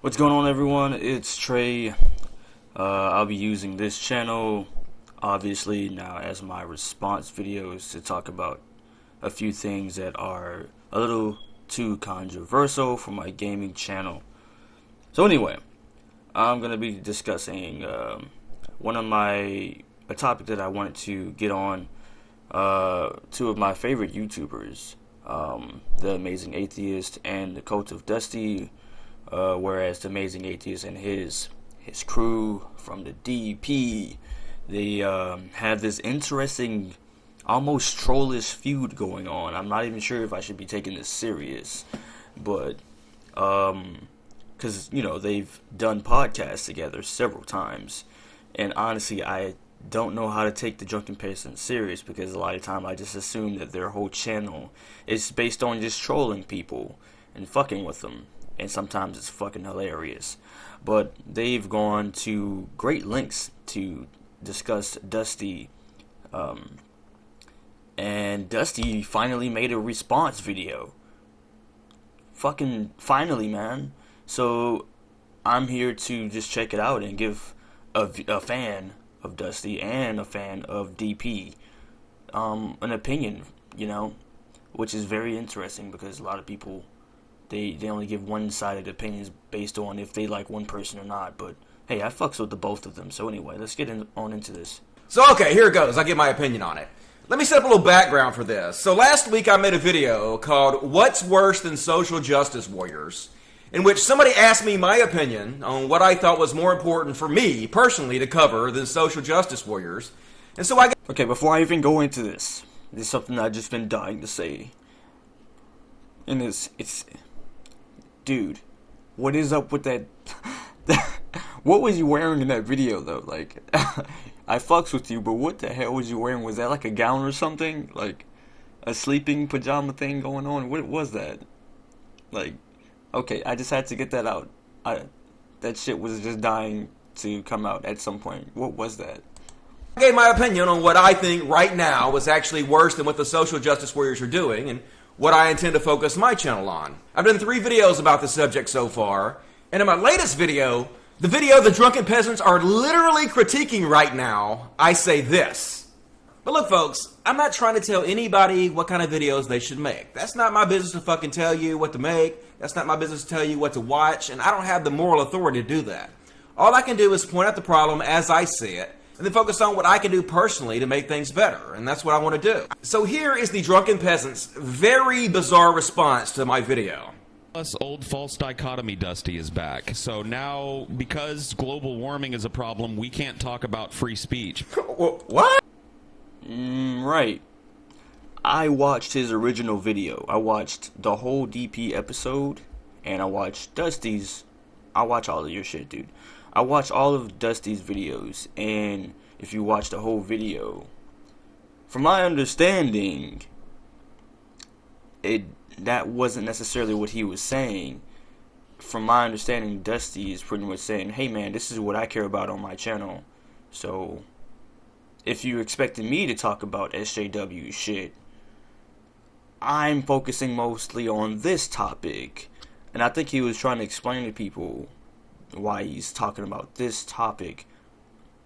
What's going on, everyone? It's Trey. I'll be using this channel, obviously, now as my response videos to talk about a few things that are a little too controversial for my gaming channel. So anyway, I'm going to be discussing a topic that I wanted to get on two of my favorite YouTubers, The Amazing Atheist and The Cult of Dusty. Whereas The Amazing Atheist and his crew from the DP, they have this interesting, almost trollish feud going on. I'm not even sure if I should be taking this serious, but because they've done podcasts together several times, and honestly, I don't know how to take the Drunken Peasants serious because a lot of time I just assume that their whole channel is based on just trolling people and fucking with them. And sometimes it's fucking hilarious. But they've gone to great lengths to discuss Dusty. And Dusty finally made a response video. Fucking finally, man. So I'm here to just check it out and give a fan of Dusty and a fan of DP an opinion, which is very interesting because a lot of people, They only give one-sided opinions based on if they like one person or not. But hey, I fucks with the both of them. So anyway, let's get on into this. So okay, here it goes. I'll give my opinion on it. Let me set up a little background for this. So last week I made a video called What's Worse Than Social Justice Warriors? In which somebody asked me my opinion on what I thought was more important for me, personally, to cover than social justice warriors. And so I... Okay, before I even go into this is something I've just been dying to say. And it's... Dude, what is up with that? What was you wearing in that video, though? Like, I fucks with you, but what the hell was you wearing? Was that like a gown or something? Like, a sleeping pajama thing going on? What was that? Like, okay, I just had to get that out. That shit was just dying to come out at some point. What was that? I gave my opinion on what I think right now was actually worse than what the social justice warriors are doing, and what I intend to focus my channel on. I've done 3 videos about the subject so far, and in my latest video, the video the Drunken Peasants are literally critiquing right now, I say this. But look, folks, I'm not trying to tell anybody what kind of videos they should make. That's not my business to fucking tell you what to make. That's not my business to tell you what to watch, and I don't have the moral authority to do that. All I can do is point out the problem as I see it, and then focus on what I can do personally to make things better, and that's what I want to do. So here is the Drunken Peasants' very bizarre response to my video. Plus, old false dichotomy Dusty is back. So now, because global warming is a problem, we can't talk about free speech. What? Right. I watched his original video. I watched the whole DP episode, and I watched Dusty's. I watch all of your shit, dude. I watch all of Dusty's videos, and if you watch the whole video, from my understanding, that wasn't necessarily what he was saying. From my understanding, Dusty is pretty much saying, hey man, this is what I care about on my channel. So, if you expected me to talk about SJW shit, I'm focusing mostly on this topic. And I think he was trying to explain to people why he's talking about this topic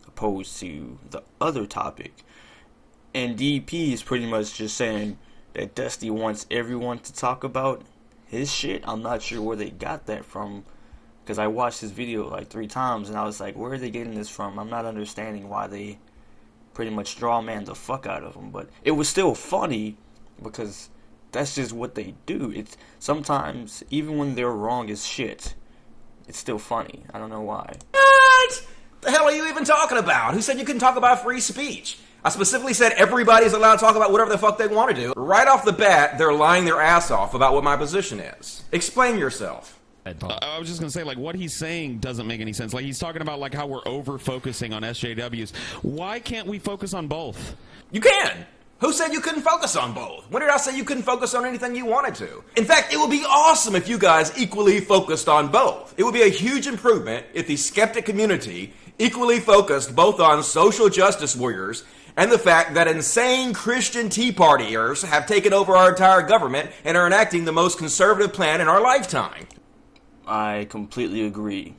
opposed to the other topic. And DP is pretty much just saying that Dusty wants everyone to talk about his shit. I'm not sure where they got that from, because I watched his video like 3 times and I was like, where are they getting this from? I'm not understanding why they pretty much straw man the fuck out of him. But it was still funny because that's just what they do. It's sometimes, even when they're wrong as shit, it's still funny. I don't know why. What? The hell are you even talking about? Who said you couldn't talk about free speech? I specifically said everybody's allowed to talk about whatever the fuck they want to do. Right off the bat, they're lying their ass off about what my position is. Explain yourself. I was just going to say, like, what he's saying doesn't make any sense. Like, he's talking about, like, how we're over-focusing on SJWs. Why can't we focus on both? You can! Who said you couldn't focus on both? When did I say you couldn't focus on anything you wanted to? In fact, it would be awesome if you guys equally focused on both. It would be a huge improvement if the skeptic community equally focused both on social justice warriors and the fact that insane Christian Tea Partiers have taken over our entire government and are enacting the most conservative plan in our lifetime. I completely agree.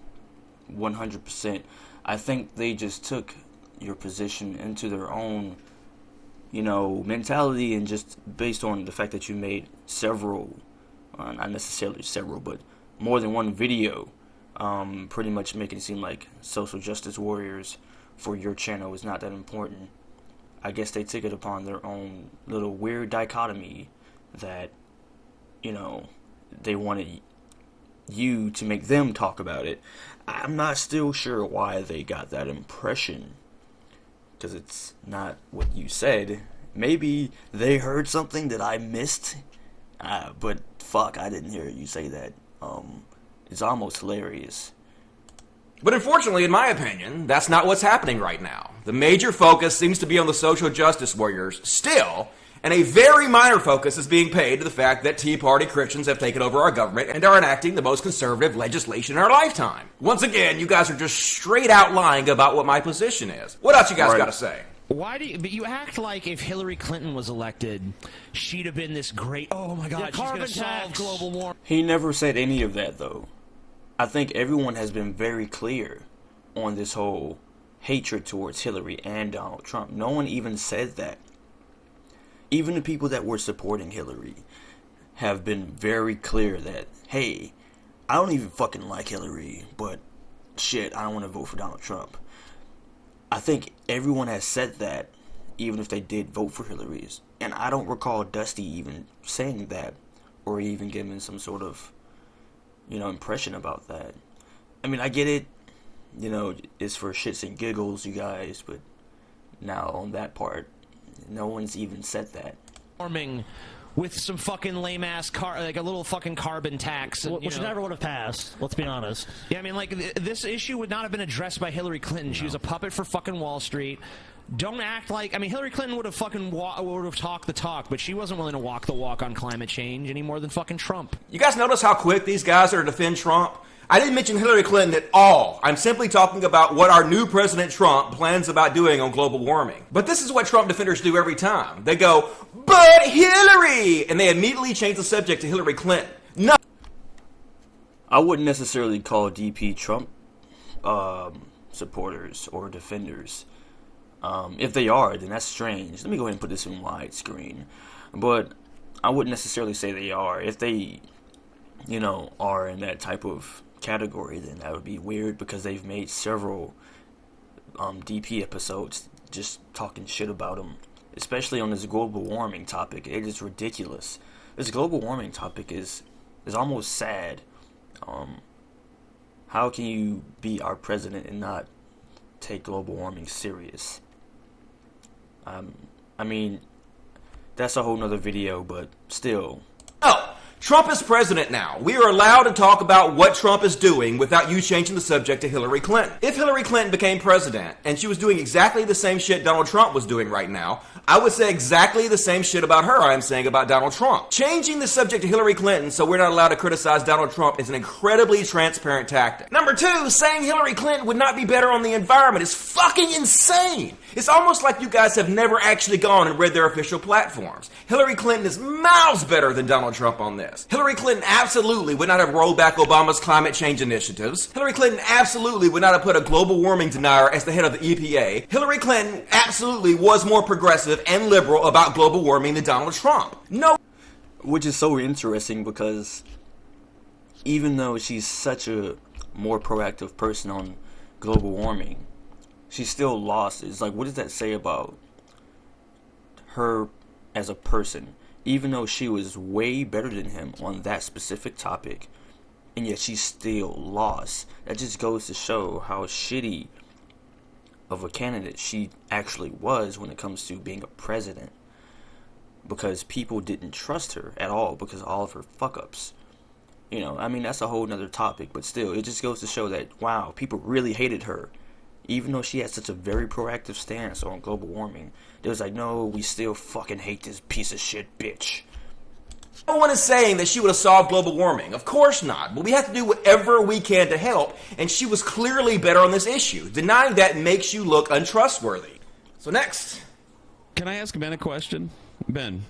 100%. I think they just took your position into their own, mentality, and just based on the fact that you made several, not necessarily several, but more than one video, pretty much making it seem like social justice warriors for your channel is not that important. I guess they took it upon their own little weird dichotomy that, they wanted you to make them talk about it. I'm not still sure why they got that impression, because it's not what you said. Maybe they heard something that I missed, but fuck, I didn't hear you say that. It's almost hilarious. But unfortunately, in my opinion, that's not what's happening right now. The major focus seems to be on the social justice warriors still, and a very minor focus is being paid to the fact that Tea Party Christians have taken over our government and are enacting the most conservative legislation in our lifetime. Once again, you guys are just straight out lying about what my position is. What else you guys got to say? Why do you, but you act like if Hillary Clinton was elected, she'd have been this great, oh my God, she's going to solve global warming. He never said any of that, though. I think everyone has been very clear on this whole hatred towards Hillary and Donald Trump. No one even said that. Even the people that were supporting Hillary have been very clear that, hey, I don't even fucking like Hillary, but shit, I don't want to vote for Donald Trump. I think everyone has said that, even if they did vote for Hillary's. And I don't recall Dusty even saying that, or even giving some sort of, impression about that. I mean, I get it, it's for shits and giggles, you guys, but now on that part, no one's even said that. Warming with some fucking lame ass like a little fucking carbon tax, and, which never would have passed. Let's be honest. Yeah, I mean, like this issue would not have been addressed by Hillary Clinton. She was a puppet for fucking Wall Street. Don't act like, I mean, Hillary Clinton would have fucking would have talked the talk, but she wasn't willing to walk the walk on climate change any more than fucking Trump. You guys notice how quick these guys are to defend Trump? I didn't mention Hillary Clinton at all. I'm simply talking about what our new President Trump plans about doing on global warming. But this is what Trump defenders do every time. They go, but Hillary! And they immediately change the subject to Hillary Clinton. No. I wouldn't necessarily call DP Trump supporters or defenders. If they are, then that's strange. Let me go ahead and put this in widescreen. But I wouldn't necessarily say they are. If they, are in that type of category, then that would be weird, because they've made several DP episodes just talking shit about them, especially on this global warming topic. It is ridiculous. This global warming topic is almost sad. How can you be our president and not take global warming serious? I mean, that's a whole nother video, but still. Oh, Trump is president now. We are allowed to talk about what Trump is doing without you changing the subject to Hillary Clinton. If Hillary Clinton became president and she was doing exactly the same shit Donald Trump was doing right now, I would say exactly the same shit about her I am saying about Donald Trump. Changing the subject to Hillary Clinton so we're not allowed to criticize Donald Trump is an incredibly transparent tactic. Number two, saying Hillary Clinton would not be better on the environment is fucking insane. It's almost like you guys have never actually gone and read their official platforms. Hillary Clinton is miles better than Donald Trump on this. Hillary Clinton absolutely would not have rolled back Obama's climate change initiatives. Hillary Clinton absolutely would not have put a global warming denier as the head of the EPA. Hillary Clinton absolutely was more progressive and liberal about global warming than Donald Trump. No. Which is so interesting, because even though she's such a more proactive person on global warming, she still lost. It's like, what does that say about her as a person? Even though she was way better than him on that specific topic, and yet she still lost. That just goes to show how shitty of a candidate she actually was when it comes to being a president. Because people didn't trust her at all because of all of her fuck-ups. I mean, that's a whole nother topic, but still, it just goes to show that, wow, people really hated her. Even though she had such a very proactive stance on global warming, they was like, no, we still fucking hate this piece of shit bitch. No one is saying that she would have solved global warming. Of course not. But we have to do whatever we can to help, and she was clearly better on this issue. Denying that makes you look untrustworthy. So next. Can I ask Ben a question? Ben,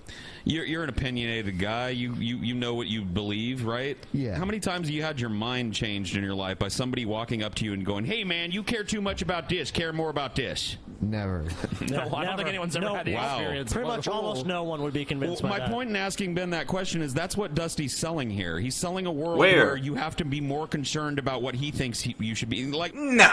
You're an opinionated guy. You know what you believe, right? Yeah. How many times have you had your mind changed in your life by somebody walking up to you and going, "Hey, man, you care too much about this. Care more about this." Never. No, I don't think anyone's ever had the Wow. experience. Pretty much almost no one would be convinced Well, by my that. point in asking Ben that question is that's what Dusty's selling here. He's selling a world Where? where you have to be more concerned about what he thinks you should be. Like, No.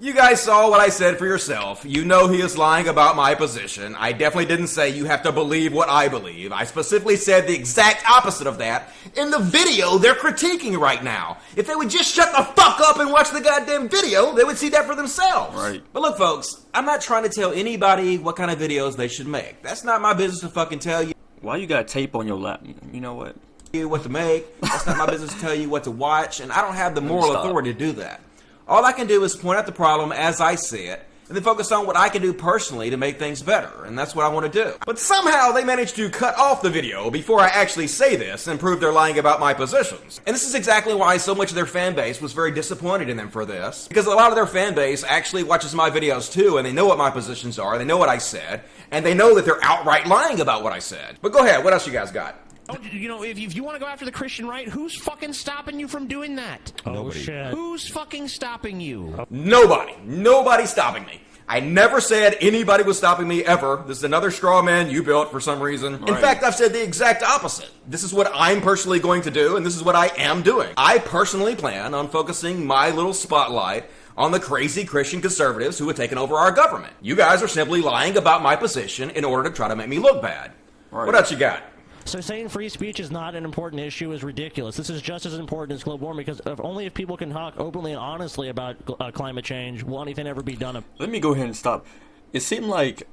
You guys saw what I said for yourself. You know he is lying about my position. I definitely didn't say you have to believe what I believe. I specifically said the exact opposite of that in the video they're critiquing right now. If they would just shut the fuck up and watch the goddamn video, they would see that for themselves. Right. But look, folks, I'm not trying to tell anybody what kind of videos they should make. That's not my business to fucking tell you Why you got tape on your lap? You know what? what to make. That's not my business to tell you what to watch, and I don't have the moral Stop. authority to do that. All I can do is point out the problem as I see it, and then focus on what I can do personally to make things better, and that's what I want to do. But somehow they managed to cut off the video before I actually say this and prove they're lying about my positions. And this is exactly why so much of their fan base was very disappointed in them for this, because a lot of their fan base actually watches my videos too, and they know what my positions are, they know what I said, and they know that they're outright lying about what I said. But go ahead, what else you guys got? Oh, you know, if you want to go after the Christian right, who's fucking stopping you from doing that? Oh, shit. Who's fucking stopping you? Nobody. Nobody's stopping me. I never said anybody was stopping me ever. This is another straw man you built for some reason. In Right. fact, I've said the exact opposite. This is what I'm personally going to do, and this is what I am doing. I personally plan on focusing my little spotlight on the crazy Christian conservatives who have taken over our government. You guys are simply lying about my position in order to try to make me look bad. Right. What else you got? So saying free speech is not an important issue is ridiculous. This is just as important as global warming because only if people can talk openly and honestly about climate change will anything ever be done. Let me go ahead and stop. It seemed like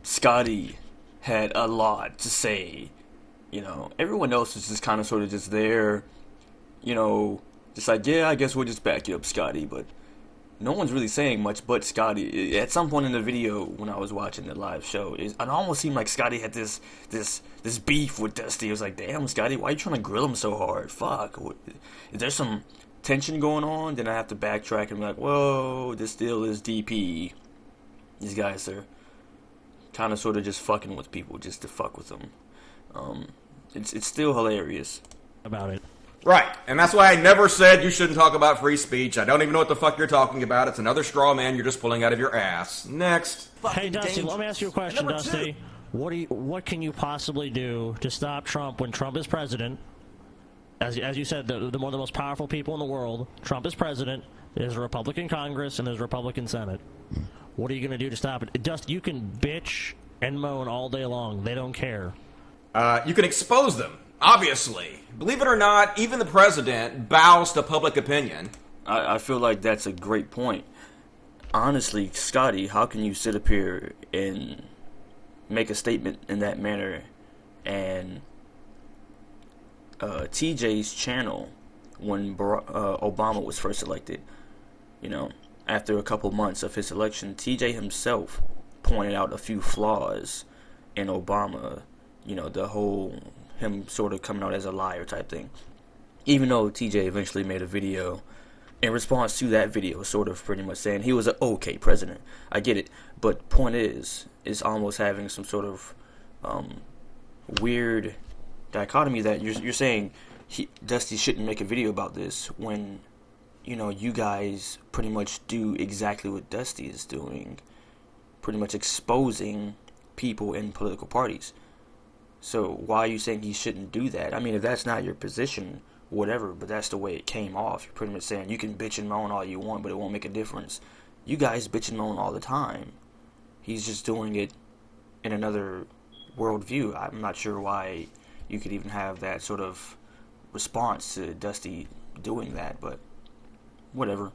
Scotty had a lot to say. You know, everyone else is just kind of sort of just there. You know, just like, yeah, I guess we'll just back you up, Scotty. But no one's really saying much but Scotty. At some point in the video when I was watching the live show, it almost seemed like Scotty had this beef with Dusty. It was like, damn, Scotty, why are you trying to grill him so hard? Fuck. Is there some tension going on? Then I have to backtrack and be like, whoa, this still is DP. These guys are kind of sort of just fucking with people just to fuck with them. It's still hilarious. About it. Right, and that's why I never said you shouldn't talk about free speech. I don't even know what the fuck you're talking about. It's another straw man you're just pulling out of your ass. Next. Hey, Dusty, let me ask you a question, Number Dusty. What can you possibly do to stop Trump when Trump is president? As you said, one of the most powerful people in the world. Trump is president. There's a Republican Congress and there's a Republican Senate. What are you going to do to stop it? Dusty, you can bitch and moan all day long. They don't care. You can expose them, obviously. Believe it or not, even the president bows to public opinion. I feel like that's a great point. Honestly, Scotty, how can you sit up here and make a statement in that manner and TJ's channel when Obama was first elected, you know, after a couple months of his election, TJ himself pointed out a few flaws in Obama, you know, the whole him sort of coming out as a liar type thing. Even though TJ eventually made a video in response to that video, sort of pretty much saying he was an okay president. I get it, but point is almost having some sort of weird dichotomy that you're saying Dusty shouldn't make a video about this when, you know, you guys pretty much do exactly what Dusty is doing, pretty much exposing people in political parties. So why are you saying he shouldn't do that? I mean, if that's not your position, whatever, but that's the way it came off. You're pretty much saying you can bitch and moan all you want, but it won't make a difference. You guys bitch and moan all the time. He's just doing it in another worldview. I'm not sure why you could even have that sort of response to Dusty doing that, but whatever.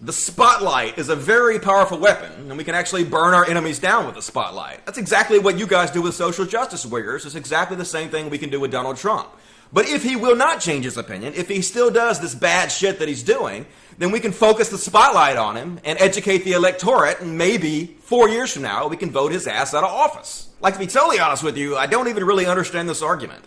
The spotlight is a very powerful weapon, and we can actually burn our enemies down with the spotlight. That's exactly what you guys do with social justice warriors. It's exactly the same thing we can do with Donald Trump. But if he will not change his opinion, if he still does this bad shit that he's doing, then we can focus the spotlight on him and educate the electorate, and maybe 4 years from now, we can vote his ass out of office. Like, to be totally honest with you, I don't even really understand this argument.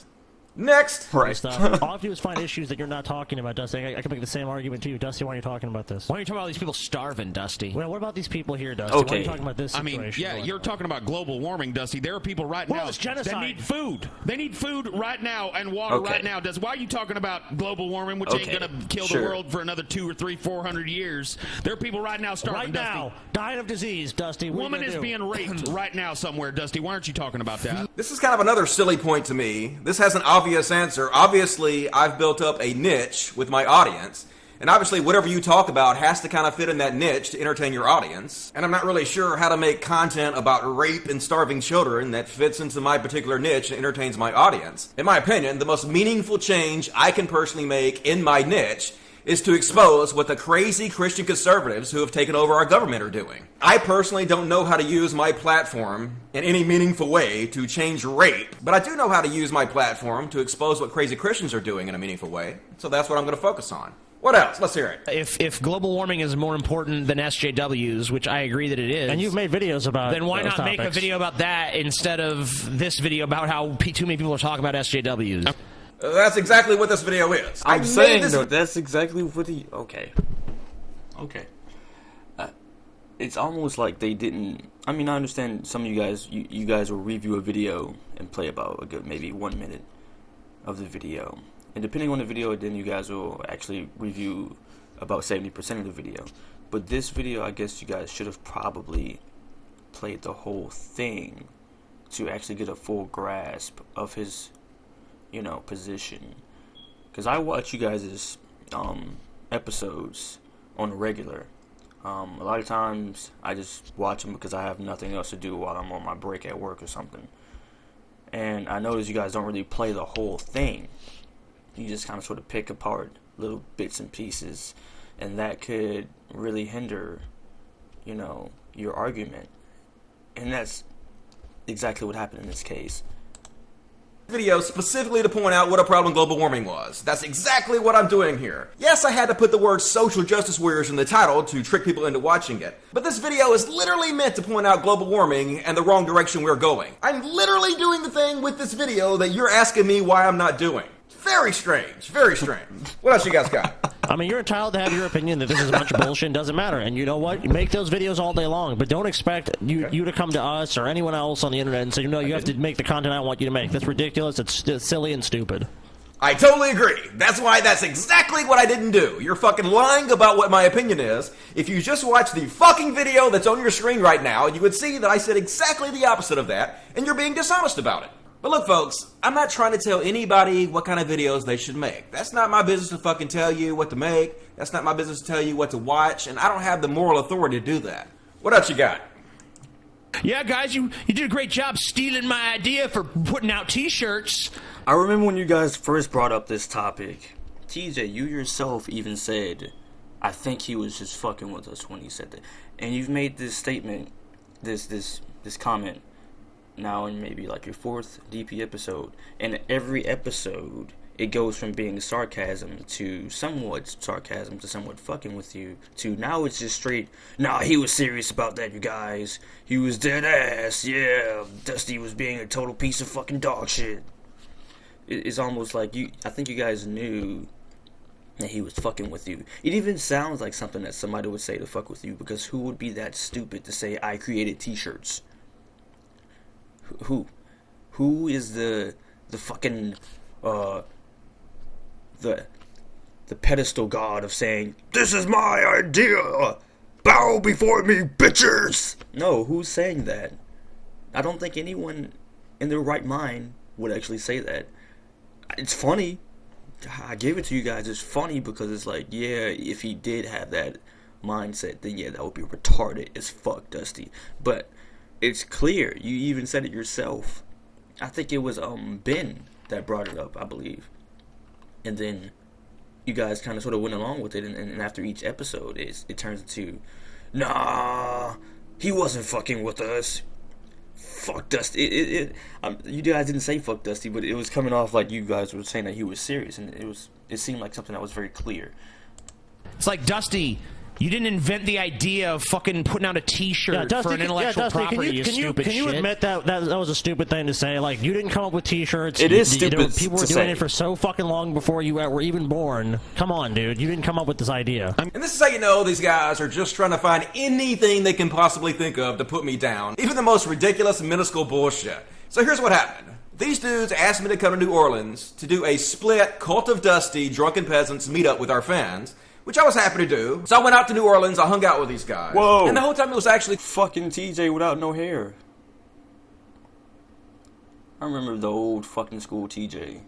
Next. Right. Stuff. All I have to do is find issues that you're not talking about, Dusty. I can make the same argument to you, Dusty. Why are you talking about this? Why are you talking about these people starving, Dusty? Well, what about these people here, Dusty? Why are Okay. you talking about this I situation? mean, yeah, you're talking about global warming, Dusty. There are people right Well, now it's genocide. that need food. They need food right now and water Okay. right now. Dusty, why are you talking about global warming, which Okay, ain't going to kill sure. the world for another 200 or 300, 400 years? There are people right now starving, Right Dusty. now, dying of disease, Dusty. What Woman are you is gonna do? being raped right now somewhere, Dusty. Why aren't you talking about that? This is kind of another silly point to me. This has an obvious answer. Obviously, I've built up a niche with my audience. And obviously, whatever you talk about has to kind of fit in that niche to entertain your audience. And I'm not really sure how to make content about rape and starving children that fits into my particular niche and entertains my audience. In my opinion, the most meaningful change I can personally make in my niche is to expose what the crazy Christian conservatives who have taken over our government are doing. I personally don't know how to use my platform in any meaningful way to change rape, but I do know how to use my platform to expose what crazy Christians are doing in a meaningful way. So that's what I'm going to focus on. What else? Let's hear it. If global warming is more important than SJWs, which I agree that it is, And you've made videos about then why those not make a topics. video about that instead of this video about how too many people are talking about SJWs? That's exactly what this video is. I I'm made saying this- though, that's exactly what he. Okay. It's almost like they didn't. I mean, I understand some of you guys. You guys will review a video and play about a good maybe 1 minute of the video, and depending on the video, then you guys will actually review about 70% of the video. But this video, I guess you guys should have probably played the whole thing to actually get a full grasp of his, position. Because I watch you guys' episodes on a regular. A lot of times I just watch them because I have nothing else to do while I'm on my break at work or something. And I notice you guys don't really play the whole thing. You just kind of sort of pick apart little bits and pieces. And that could really hinder, your argument. And that's exactly what happened in this case. Video specifically to point out what a problem global warming was. That's exactly what I'm doing here. Yes, I had to put the word social justice warriors in the title to trick people into watching it, but this video is literally meant to point out global warming and the wrong direction we're going. I'm literally doing the thing with this video that you're asking me why I'm not doing. Very strange, very strange. What else you guys got? I mean, you're entitled to have your opinion that this is a bunch of bullshit and doesn't matter. And you know what? You make those videos all day long, but don't expect you to come to us or anyone else on the internet and say, you have to make the content I want you to make. That's ridiculous. It's silly and stupid. I totally agree. That's why that's exactly what I didn't do. You're fucking lying about what my opinion is. If you just watch the fucking video that's on your screen right now, you would see that I said exactly the opposite of that, and you're being dishonest about it. But look, folks, I'm not trying to tell anybody what kind of videos they should make. That's not my business to fucking tell you what to make. That's not my business to tell you what to watch, and I don't have the moral authority to do that. What else you got? Yeah, guys, you did a great job stealing my idea for putting out T-shirts. I remember when you guys first brought up this topic. TJ, you yourself even said, I think he was just fucking with us when he said that. And you've made this statement, this comment, now in maybe like your 4th DP episode. And every episode, it goes from being sarcasm to somewhat sarcasm to somewhat fucking with you to now it's just straight, nah, he was serious about that, you guys. He was dead ass, yeah. Dusty was being a total piece of fucking dog shit. It's almost like I think you guys knew that he was fucking with you. It even sounds like something that somebody would say to fuck with you, because who would be that stupid to say, I created t-shirts? Who is the fucking, the pedestal god of saying, this is my idea, bow before me, bitches? No, who's saying that? I don't think anyone in their right mind would actually say that. It's funny. I give it to you guys. It's funny because it's like, yeah, if he did have that mindset, then yeah, that would be retarded as fuck, Dusty. But it's clear. You even said it yourself. I think it was Ben that brought it up, I believe. And then you guys kind of sort of went along with it, and after each episode, it turns into, nah, he wasn't fucking with us. Fuck Dusty. You guys didn't say fuck Dusty, but it was coming off like you guys were saying that he was serious, and it seemed like something that was very clear. It's like, Dusty, You didn't invent the idea of fucking putting out a T-shirt for an intellectual property. You stupid can you shit. admit that was a stupid thing to say? Like, you didn't come up with T-shirts. It is stupid. People were doing it for so fucking long before you were even born. Come on, dude. You didn't come up with this idea. And this is how you know these guys are just trying to find anything they can possibly think of to put me down. Even the most ridiculous minuscule bullshit. So here's what happened. These dudes asked me to come to New Orleans to do a split Cult of Dusty Drunken Peasants meetup with our fans, which I was happy to do. So I went out to New Orleans, I hung out with these guys. Whoa. And the whole time it was actually fucking TJ without no hair. I remember the old fucking school TJ.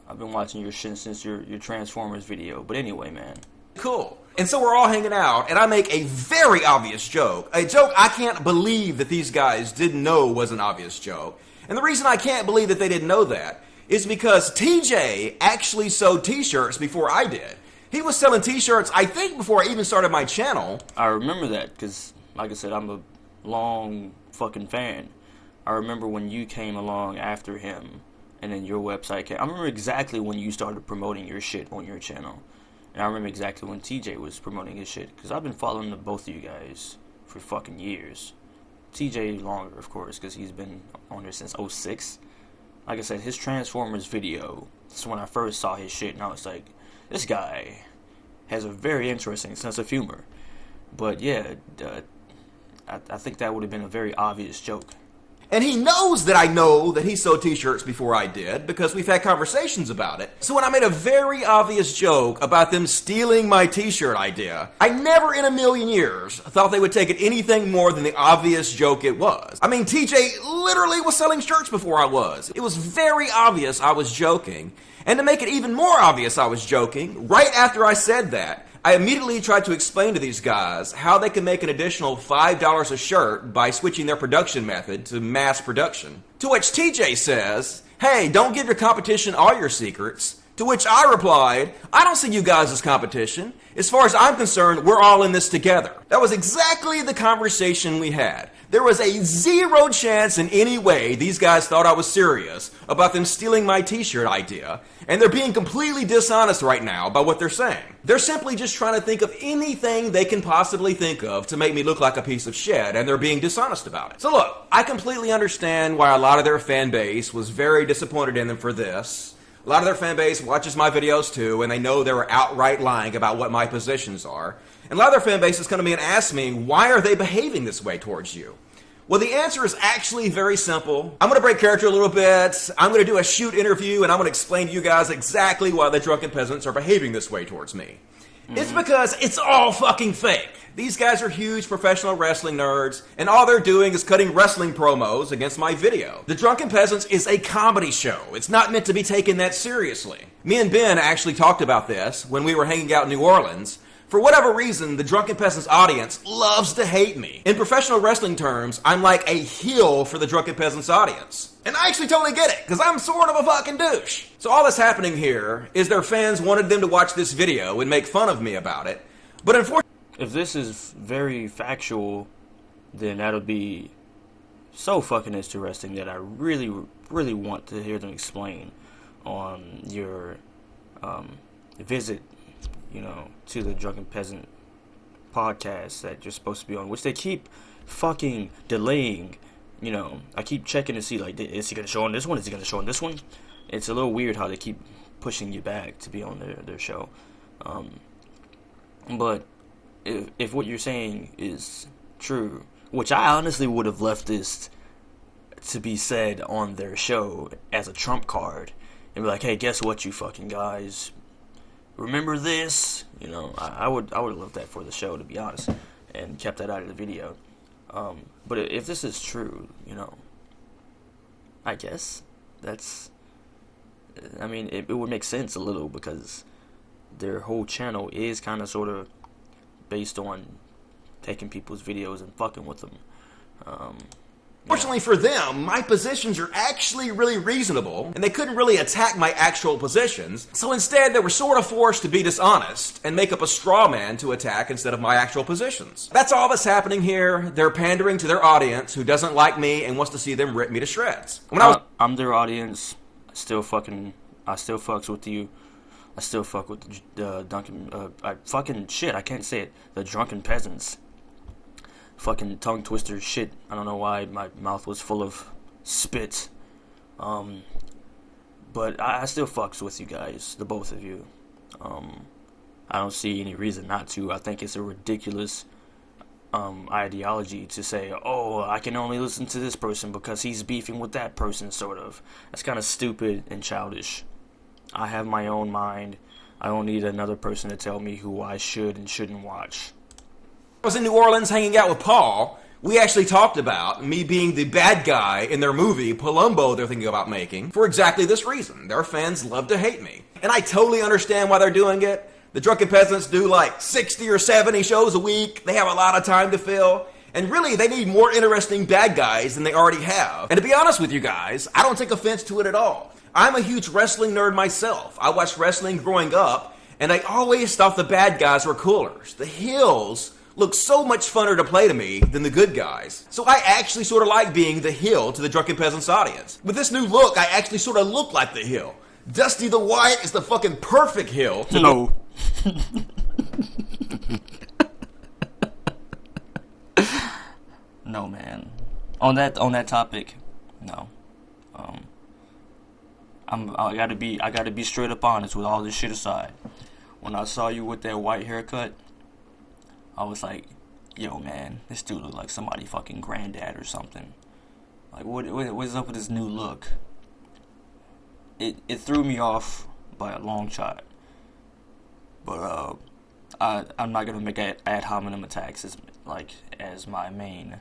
I've been watching your shit since your Transformers video. But anyway, man. cool. And so we're all hanging out, and I make a very obvious joke. A joke I can't believe that these guys didn't know was an obvious joke. And the reason I can't believe that they didn't know that is because TJ actually sold t-shirts before I did. He was selling t-shirts, I think, before I even started my channel. I remember that because, like I said, I'm a long fucking fan. I remember when you came along after him, and then your website came. I remember exactly when you started promoting your shit on your channel. And I remember exactly when TJ was promoting his shit, because I've been following the both of you guys for fucking years. TJ longer, of course, because he's been on there since 06. Like I said, his Transformers video, that's when I first saw his shit, and I was like, this guy has a very interesting sense of humor. But yeah, I think that would have been a very obvious joke. And he knows that I know that he sewed t-shirts before I did, because we've had conversations about it. So when I made a very obvious joke about them stealing my t-shirt idea, I never in a million years thought they would take it anything more than the obvious joke it was. I mean, TJ literally was selling shirts before I was. It was very obvious I was joking. And to make it even more obvious I was joking, right after I said that, I immediately tried to explain to these guys how they can make an additional $5 a shirt by switching their production method to mass production. To which TJ says, hey, don't give your competition all your secrets. To which I replied, I don't see you guys as competition. As far as I'm concerned, we're all in this together. That was exactly the conversation we had. There was a 0 chance in any way these guys thought I was serious about them stealing my t-shirt idea, and they're being completely dishonest right now by what they're saying. They're simply just trying to think of anything they can possibly think of to make me look like a piece of shit, and they're being dishonest about it. So look, I completely understand why a lot of their fan base was very disappointed in them for this. A lot of their fan base watches my videos too, and they know they were outright lying about what my positions are. And a lot of their fan base has come to me and asked me, why are they behaving this way towards you? Well, the answer is actually very simple. I'm going to break character a little bit. I'm going to do a shoot interview, and I'm going to explain to you guys exactly why the drunken peasants are behaving this way towards me. It's because it's all fucking fake. These guys are huge professional wrestling nerds, and all they're doing is cutting wrestling promos against my video. The Drunken Peasants is a comedy show. It's not meant to be taken that seriously. Me and Ben actually talked about this when we were hanging out in New Orleans. For whatever reason, the Drunken Peasants audience loves to hate me. In professional wrestling terms, I'm like a heel for the Drunken Peasants audience. And I actually totally get it, because I'm sort of a fucking douche. So all that's happening here is their fans wanted them to watch this video and make fun of me about it. But unfortunately, if this is very factual, then that'll be so fucking interesting that I really, really want to hear them explain on your visit, to the Drunken Peasant podcast that you're supposed to be on, which they keep fucking delaying. I keep checking to see, like, is he going to show on this one? Is he going to show on this one? It's a little weird how they keep pushing you back to be on their show. But if what you're saying is true, which I honestly would have left this to be said on their show as a trump card, and be like, hey, guess what, you fucking guys? Remember this? I would have loved that for the show, to be honest, and kept that out of the video. But if this is true, I guess it would make sense a little, because their whole channel is kind of sort of based on taking people's videos and fucking with them. Fortunately for them, my positions are actually really reasonable, and they couldn't really attack my actual positions, so instead they were sort of forced to be dishonest and make up a straw man to attack instead of my actual positions. That's all that's happening here. They're pandering to their audience who doesn't like me and wants to see them rip me to shreds. I'm their audience. I still fucks with you. I still fuck with the Duncan. I can't say it. The drunken peasants. Fucking tongue twister shit. I don't know why my mouth was full of spit. But I still fucks with you guys, the both of you. I don't see any reason not to. I think it's a ridiculous ideology to say, oh, I can only listen to this person because he's beefing with that person, sort of. That's kind of stupid and childish. I have my own mind. I don't need another person to tell me who I should and shouldn't watch. I was in New Orleans hanging out with Paul. We actually talked about me being the bad guy in their movie, Palumbo, they're thinking about making, for exactly this reason. Their fans love to hate me. And I totally understand why they're doing it. The drunken peasants do like 60 or 70 shows a week. They have a lot of time to fill. And really, they need more interesting bad guys than they already have. And to be honest with you guys, I don't take offense to it at all. I'm a huge wrestling nerd myself. I watched wrestling growing up, and I always thought the bad guys were cooler. The heels look so much funner to play to me than the good guys. So I actually sort of like being the heel to the drunken peasants audience. With this new look, I actually sort of look like the heel. Dusty the White is the fucking perfect heel to No. No, man. On that topic, no. I gotta be straight up honest with all this shit aside. When I saw you with that white haircut, I was like, yo, man, this dude look like somebody fucking granddad or something. Like, what's up with this new look? It threw me off by a long shot. But I'm not gonna make ad hominem attacks as my main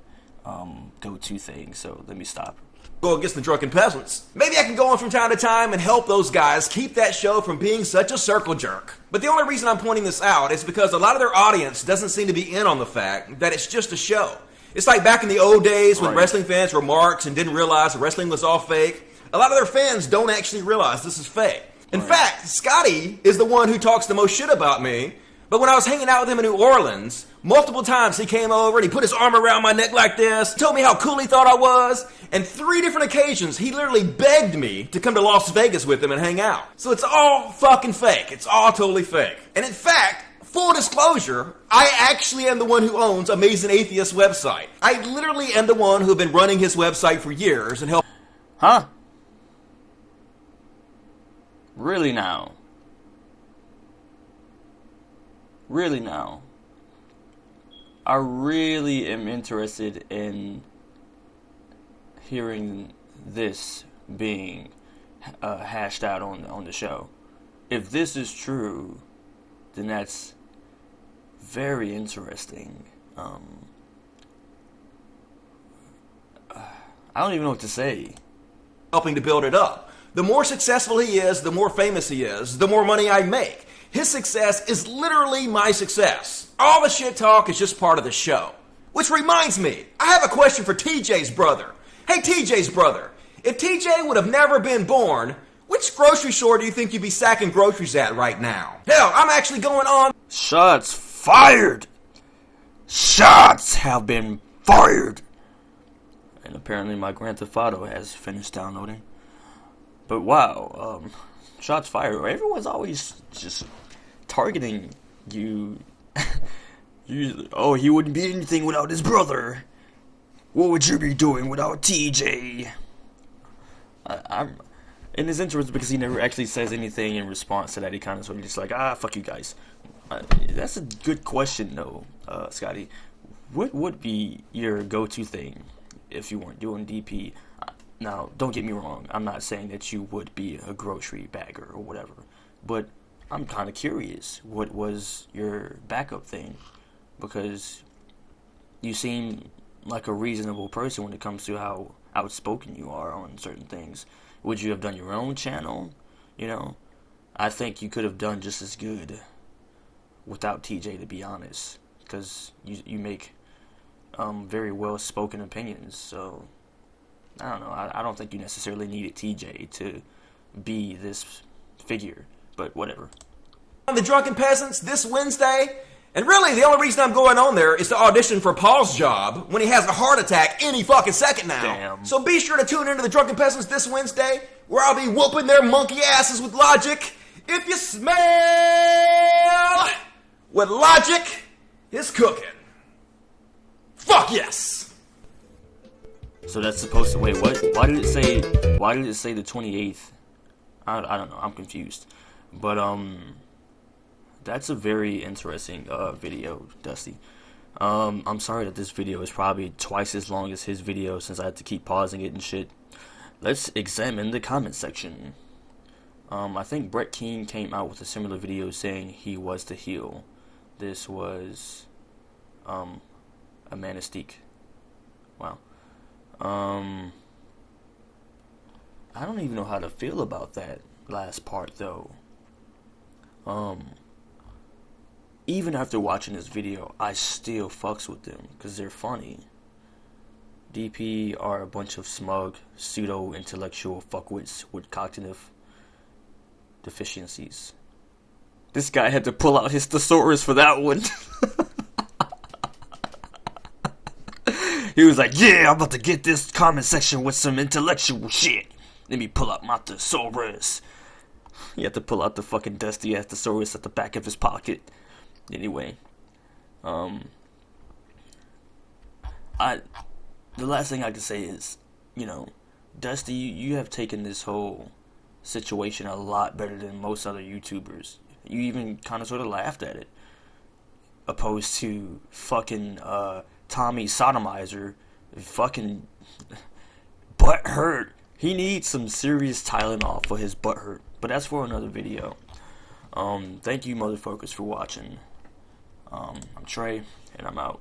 go-to thing. So let me stop. go against the drunken peasants. Maybe I can go on from time to time and help those guys keep that show from being such a circle jerk. But the only reason I'm pointing this out is because a lot of their audience doesn't seem to be in on the fact that it's just a show. It's like back in the old days when wrestling fans were marks and didn't realize that wrestling was all fake. A lot of their fans don't actually realize this is fake. In fact, Scotty is the one who talks the most shit about me. But when I was hanging out with him in New Orleans, multiple times he came over and he put his arm around my neck like this, told me how cool he thought I was, and 3 different occasions he literally begged me to come to Las Vegas with him and hang out. So it's all fucking fake. It's all totally fake. And in fact, full disclosure, I actually am the one who owns Amazing Atheist website. I literally am the one who have been running his website for years and helped. Huh? Really now? Really now? I really am interested in hearing this being hashed out on the show. If this is true, then that's very interesting. I don't even know what to say. Helping to build it up. The more successful he is, the more famous he is, the more money I make. His success is literally my success. All the shit talk is just part of the show. Which reminds me, I have a question for TJ's brother. Hey, TJ's brother, if TJ would have never been born, which grocery store do you think you'd be sacking groceries at right now? Hell, I'm actually going on. Shots fired! Shots have been fired! And apparently my Grand Theft Auto has finished downloading. But wow, shots fired. Everyone's always just targeting you. Oh, he wouldn't be anything without his brother. What would you be doing without TJ? I'm in his interest because he never actually says anything in response to that. He kind of sort of just like, fuck you guys. That's a good question though, Scotty. What would be your go-to thing if you weren't doing DP? Now, don't get me wrong. I'm not saying that you would be a grocery bagger or whatever. But I'm kind of curious. What was your backup thing? Because you seem like a reasonable person when it comes to how outspoken you are on certain things. Would you have done your own channel? You know, I think you could have done just as good without TJ, to be honest. Because you make very well-spoken opinions, so I don't know. I don't think you necessarily needed TJ to be this figure, but whatever. The Drunken Peasants this Wednesday, and really the only reason I'm going on there is to audition for Paul's job when he has a heart attack any fucking second now. Damn. So be sure to tune into the Drunken Peasants this Wednesday, where I'll be whooping their monkey asses with logic If you smell what logic is cooking, fuck yes. So that's supposed to wait. What? Why did it say? Why did it say the 28th? I don't know. I'm confused. But that's a very interesting video, Dusty. I'm sorry that this video is probably twice as long as his video since I had to keep pausing it and shit. Let's examine the comment section. I think Brett Keane came out with a similar video saying he was the heel. This was a Manistique. Wow. I don't even know how to feel about that last part though. Even after watching this video, I still fucks with them because they're funny. DP are a bunch of smug, pseudo-intellectual fuckwits with cognitive deficiencies. This guy had to pull out his thesaurus for that one. He was like, yeah, I'm about to get this comment section with some intellectual shit. Let me pull out my thesaurus. He had to pull out the fucking dusty ass thesaurus at the back of his pocket. Anyway, the last thing I can say is, Dusty, you have taken this whole situation a lot better than most other YouTubers. You even kind of sort of laughed at it, opposed to fucking Tommy Sodomizer, fucking butt hurt. He needs some serious Tylenol for his butt hurt, but that's for another video. Thank you motherfuckers for watching. I'm Trey, and I'm out.